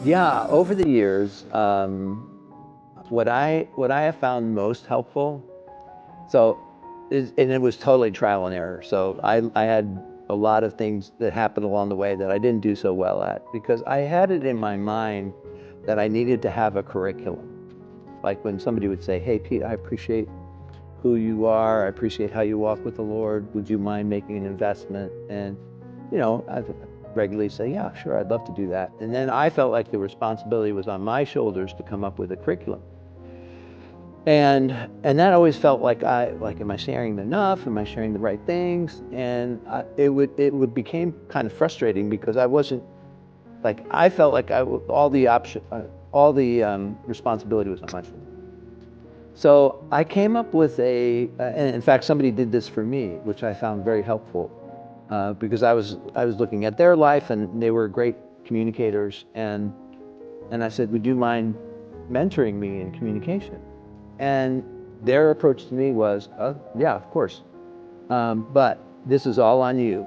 Yeah, over the years, what I have found most helpful, so and it was totally trial and error. So I had a lot of things that happened along the way that I didn't do so well at because I had it in my mind that I needed to have a curriculum. Like when somebody would say, "Hey, Pete, I appreciate who you are. I appreciate how you walk with the Lord. Would you mind making an investment?" And, I regularly say, "Yeah, sure, I'd love to do that." And then I felt like the responsibility was on my shoulders to come up with a curriculum. And that always felt like am I sharing enough? Am I sharing the right things? And it would became kind of frustrating because I wasn't like I felt like all the responsibility was on my shoulders. So I came up with and in fact, somebody did this for me, which I found very helpful because I was looking at their life and they were great communicators, and I said, "Would you mind mentoring me in communication?" And their approach to me was, "Yeah, of course, but this is all on you.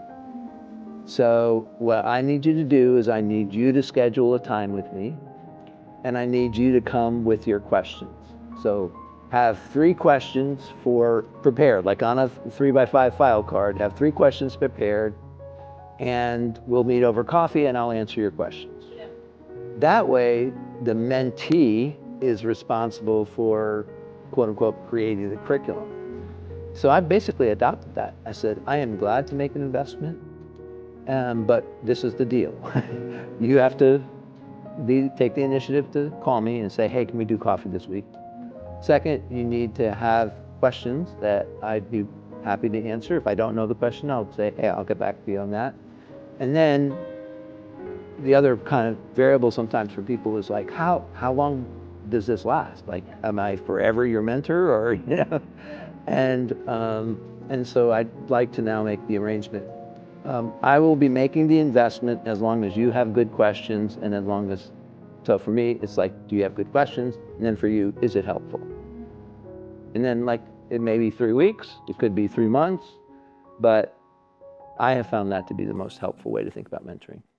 So what I need you to do is I need you to schedule a time with me, and I need you to come with your questions. So have 3 questions for prepared, like on a 3x5 file card, have 3 questions prepared, and we'll meet over coffee and I'll answer your questions." That way, the mentee is responsible for, quote unquote, creating the curriculum. So I basically adopted that. I said, "I am glad to make an investment, but this is the deal. You have to take the initiative to call me and say, 'Hey, can we do coffee this week?' Second, you need to have questions that I'd be happy to answer. If I don't know the question, I'll say, 'Hey, I'll get back to you on that.' And then the other kind of variable sometimes for people is like, how long does this last? Like, am I forever your mentor, or And so I'd like to now make the arrangement. I will be making the investment as long as you have good questions, and as long as, so for me, it's like, do you have good questions? And then for you, is it helpful? And then, like, it may be 3 weeks, it could be 3 months, but I have found that to be the most helpful way to think about mentoring.